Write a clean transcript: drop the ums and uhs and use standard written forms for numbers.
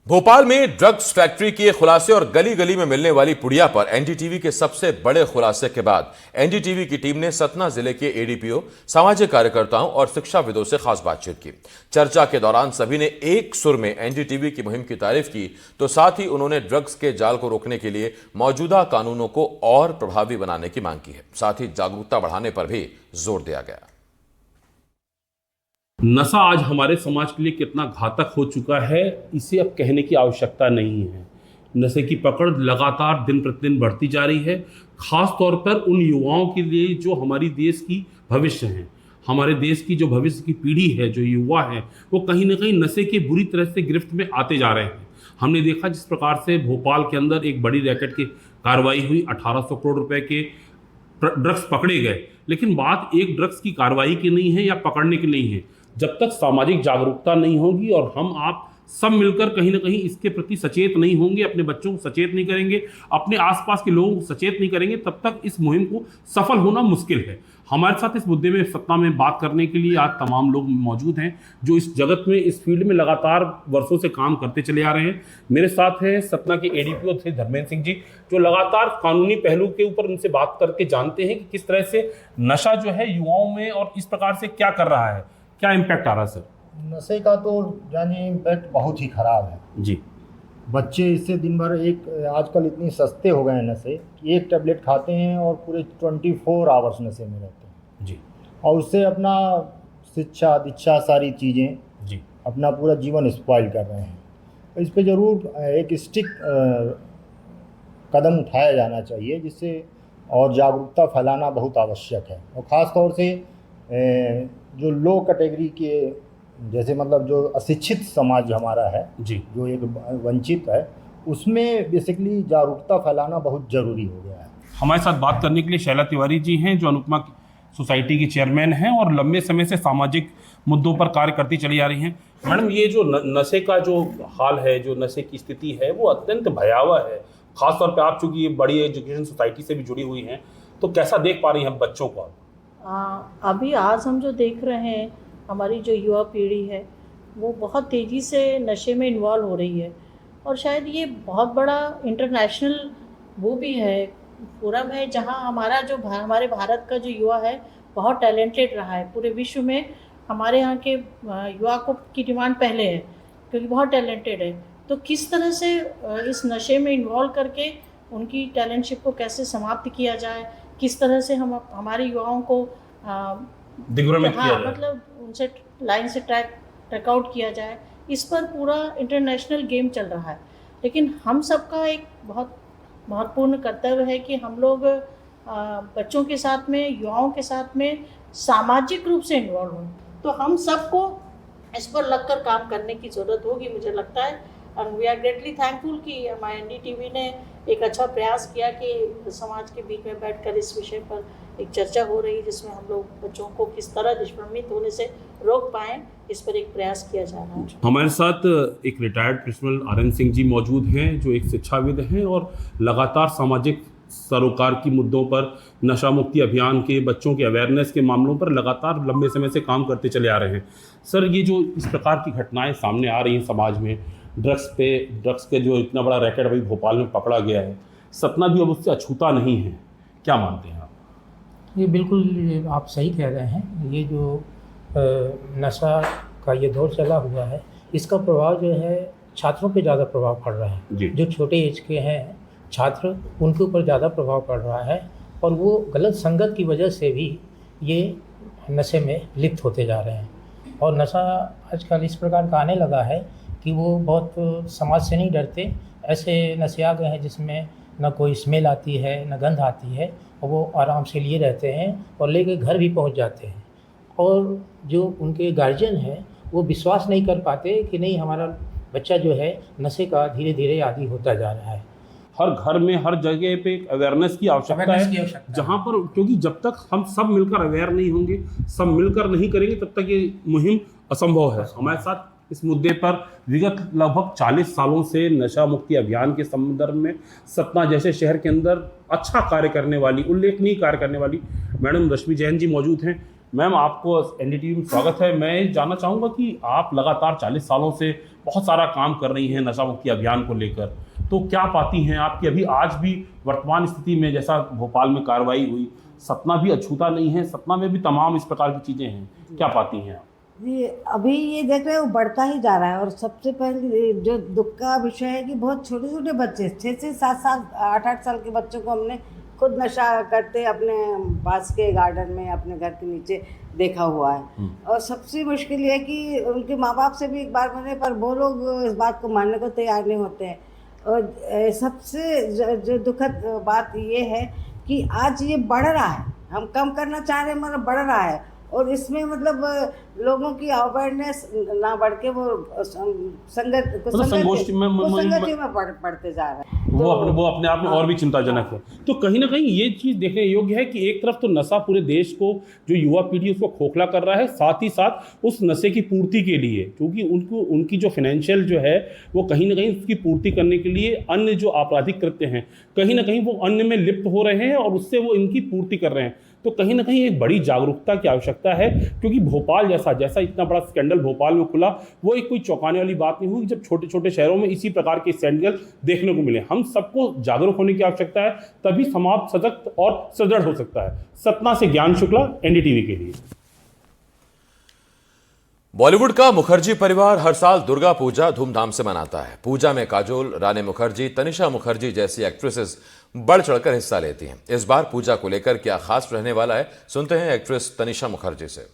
भोपाल में drugs factory के खुलासे और गली गली में मिलने वाली पुड़िया पर एनडीटीवी के सबसे बड़े खुलासे के बाद एनडीटीवी की टीम ने सतना जिले के एडीपीओ, सामाजिक कार्यकर्ताओं और शिक्षाविदों से खास बातचीत की। चर्चा के दौरान सभी ने एक सुर में एनडीटीवी की मुहिम की तारीफ की, तो साथ ही उन्होंने ड्रग्स के जाल को रोकने के लिए मौजूदा कानूनों को और प्रभावी बनाने की मांग की है। साथ ही जागरूकता बढ़ाने पर भी जोर दिया गया। नशा आज हमारे समाज के लिए कितना घातक हो चुका है, इसे अब कहने की आवश्यकता नहीं है। नशे की पकड़ लगातार दिन प्रतिदिन बढ़ती जा रही है, खास तौर पर उन युवाओं के लिए जो हमारी देश की भविष्य हैं। हमारे देश की जो भविष्य की पीढ़ी है, जो युवा है, वो कहीं ना कहीं नशे के बुरी तरह से गिरफ्त में आते जा रहे हैं। हमने देखा जिस प्रकार से भोपाल के अंदर एक बड़ी रैकेट की कार्रवाई हुई, 1800 करोड़ रुपए के ड्रग्स पकड़े गए। लेकिन बात एक ड्रग्स की कार्रवाई की नहीं है या पकड़ने की नहीं है। जब तक सामाजिक जागरूकता नहीं होगी और हम आप सब मिलकर कहीं ना कहीं इसके प्रति सचेत नहीं होंगे, अपने बच्चों को सचेत नहीं करेंगे, अपने आसपास के लोगों को सचेत नहीं करेंगे, तब तक इस मुहिम को सफल होना मुश्किल है। हमारे साथ इस मुद्दे में सतना में बात करने के लिए आज तमाम लोग मौजूद हैं जो इस जगत में, इस फील्ड में लगातार वर्षों से काम करते चले आ रहे हैं। मेरे साथ हैं सतना के एडीपीओ थे धर्मेंद्र सिंह जी, जो लगातार कानूनी पहलू के ऊपर उनसे बात करके जानते हैं कि किस तरह से नशा जो है युवाओं में और इस प्रकार से क्या कर रहा है, क्या इम्पैक्ट आ रहा है। सर, नशे का तो यानी इम्पैक्ट बहुत ही ख़राब है जी। बच्चे इससे दिन भर आजकल इतनी सस्ते हो गए हैं नशे कि एक टैबलेट खाते हैं और पूरे 24 आवर्स नशे में रहते हैं जी। और उससे अपना शिक्षा दीक्षा सारी चीज़ें जी, अपना पूरा जीवन स्पॉइल कर रहे हैं। तो इस पे ज़रूर एक स्टिक कदम उठाया जाना चाहिए, जिससे और जागरूकता फैलाना बहुत आवश्यक है। और ख़ास तौर से जो लो कैटेगरी के, जैसे मतलब जो अशिक्षित समाज हमारा है जी, जो एक वंचित है, उसमें बेसिकली जागरूकता फैलाना बहुत ज़रूरी हो गया है। हमारे साथ बात करने के लिए शैला तिवारी जी हैं, जो अनुपमा सोसाइटी की चेयरमैन हैं और लंबे समय से सामाजिक मुद्दों पर कार्य करती चली आ रही हैं। मैडम, ये जो नशे का जो हाल है, जो नशे की स्थिति है, वो अत्यंत भयावह है। खासतौर पर आप चूँकि ये बड़ी एजुकेशन सोसाइटी से भी जुड़ी हुई हैं, तो कैसा देख पा रही हैं बच्चों को? अभी आज हम जो देख रहे हैं, हमारी जो युवा पीढ़ी है वो बहुत तेज़ी से नशे में इन्वॉल्व हो रही है। और शायद ये बहुत बड़ा इंटरनेशनल वो भी है, फोरम है, जहां हमारे भारत का जो युवा है बहुत टैलेंटेड रहा है। पूरे विश्व में हमारे यहाँ के युवा की डिमांड पहले है, क्योंकि बहुत टैलेंटेड है। तो किस तरह से इस नशे में इन्वॉल्व करके उनकी टैलेंटशिप को कैसे समाप्त किया जाए, किस तरह से हम हमारे युवाओं को दिग्भ्रमित किया जाए, मतलब उनसे लाइन से ट्रैक आउट किया जाए, इस पर पूरा इंटरनेशनल गेम चल रहा है। लेकिन हम सबका एक बहुत महत्वपूर्ण कर्तव्य है कि हम लोग बच्चों के साथ में, युवाओं के साथ में सामाजिक रूप से इन्वॉल्व हों। तो हम सबको इस पर लगकर काम करने की ज़रूरत होगी, मुझे लगता है। And we are greatly thankful कि हमारे एनडीटीवी ने एक अच्छा प्रयास किया कि समाज के बीच में बैठकर इस विषय पर एक चर्चा हो रही है, जिसमें हम लोग बच्चों को किस तरह दुष्भ्रमित होने से रोक पाएँ, इस पर एक प्रयास किया जा रहा है। हमारे साथ एक retired principal RN. Singh ji मौजूद हैं, जो एक शिक्षाविद हैं और लगातार सामाजिक सरोकार की मुद्दों पर, नशा मुक्ति अभियान के, बच्चों के अवेयरनेस के मामलों पर लगातार लंबे समय से काम करते चले आ रहे हैं। सर, ये जो इस प्रकार की घटनाएं सामने आ रही हैं समाज में, ड्रग्स के जो इतना बड़ा रैकेट अभी भोपाल में पकड़ा गया है, सतना भी अब उससे अछूता नहीं है, क्या मानते हैं आप? ये बिल्कुल आप सही कह रहे हैं। ये जो नशा का ये दौर चला हुआ है, इसका प्रभाव जो है छात्रों पे ज़्यादा प्रभाव पड़ रहा है। जो छोटे एज के हैं छात्र, उनके ऊपर ज़्यादा प्रभाव पड़ रहा है और वो गलत संगत की वजह से भी ये नशे में लिप्त होते जा रहे हैं। और नशा आजकल इस प्रकार का आने लगा है कि वो बहुत समाज से नहीं डरते। ऐसे नशे आ गए हैं जिसमें न कोई स्मेल आती है, न गंध आती है, और वो आराम से लिए रहते हैं और लेके घर भी पहुंच जाते हैं। और जो उनके गार्जियन हैं वो विश्वास नहीं कर पाते कि नहीं, हमारा बच्चा जो है नशे का धीरे धीरे आदी होता जा रहा है। हर घर में, हर जगह पे एक अवेयरनेस की आवश्यकता है, जहाँ पर, क्योंकि जब तक हम सब मिलकर अवेयर नहीं होंगे, सब मिलकर नहीं करेंगे, तब तक ये मुहिम असंभव है। हमारे साथ इस मुद्दे पर विगत लगभग 40 सालों से नशा मुक्ति अभियान के संदर्भ में सतना जैसे शहर के अंदर अच्छा कार्य करने वाली, उल्लेखनीय कार्य करने वाली मैडम रश्मि जैन जी मौजूद हैं। मैम, आपको एनडीटीवी में स्वागत है। मैं जानना चाहूँगा कि आप लगातार 40 सालों से बहुत सारा काम कर रही हैं नशा मुक्ति अभियान को लेकर। तो क्या पाती हैं आप कि अभी आज भी वर्तमान स्थिति में जैसा भोपाल में कार्रवाई हुई, सतना भी अछूता नहीं है, सतना में भी तमाम इस प्रकार की चीज़ें हैं, क्या पाती हैं आप? जी, अभी ये देख रहे हैं वो बढ़ता ही जा रहा है। और सबसे पहले जो दुख का विषय है कि बहुत छोटे छोटे बच्चे 6 से 7 साल 8 साल के बच्चों को हमने खुद नशा करते अपने पास के गार्डन में अपने घर के नीचे देखा हुआ है। और सबसे मुश्किल ये है कि उनके माँ बाप से भी एक बार मिले पर वो लोग इस बात को मानने को तैयार नहीं होते हैं। और सबसे जो दुखद बात ये है कि आज ये बढ़ रहा है, हम कम करना चाह रहे हैं मगर बढ़ रहा है। और इसमें मतलब लोगों की अवेयरनेस ना बढ़ के वो संगति में बढ़ते जा रहे हैं। वो अपने आप में और भी चिंताजनक है। तो कहीं ना कहीं ये चीज़ देखने योग्य है कि एक तरफ तो नशा पूरे देश को, जो युवा पीढ़ी उसको खोखला कर रहा है, साथ ही साथ उस नशे की पूर्ति के लिए, क्योंकि उनकी जो फाइनेंशियल जो है वो कहीं ना कहीं उसकी पूर्ति करने के लिए अन्य जो आपराधिक कृत्य हैं कहीं ना कहीं वो अन्य में लिप्त हो रहे हैं और उससे वो इनकी पूर्ति कर रहे हैं। तो कहीं ना कहीं एक बड़ी जागरूकता की आवश्यकता है, क्योंकि भोपाल जैसा इतना बड़ा स्कैंडल भोपाल में खुला, वो एक कोई चौंकाने वाली बात नहीं हुई जब छोटे छोटे शहरों में इसी प्रकार के स्कैंडल देखने को मिले। हम सबको जागरूक होने की आवश्यकता है, तभी समाज सजग और सुदृढ़ हो सकता है। सतना से ज्ञान शुक्ला, एनडीटीवी के लिए। बॉलीवुड का मुखर्जी परिवार हर साल दुर्गा पूजा धूमधाम से मनाता है। पूजा में काजोल, रानी मुखर्जी, तनिषा मुखर्जी जैसी एक्ट्रेसेस बढ़ चढ़कर हिस्सा लेती हैं। इस बार पूजा को लेकर क्या खास रहने वाला है, सुनते हैं एक्ट्रेस तनिषा मुखर्जी से।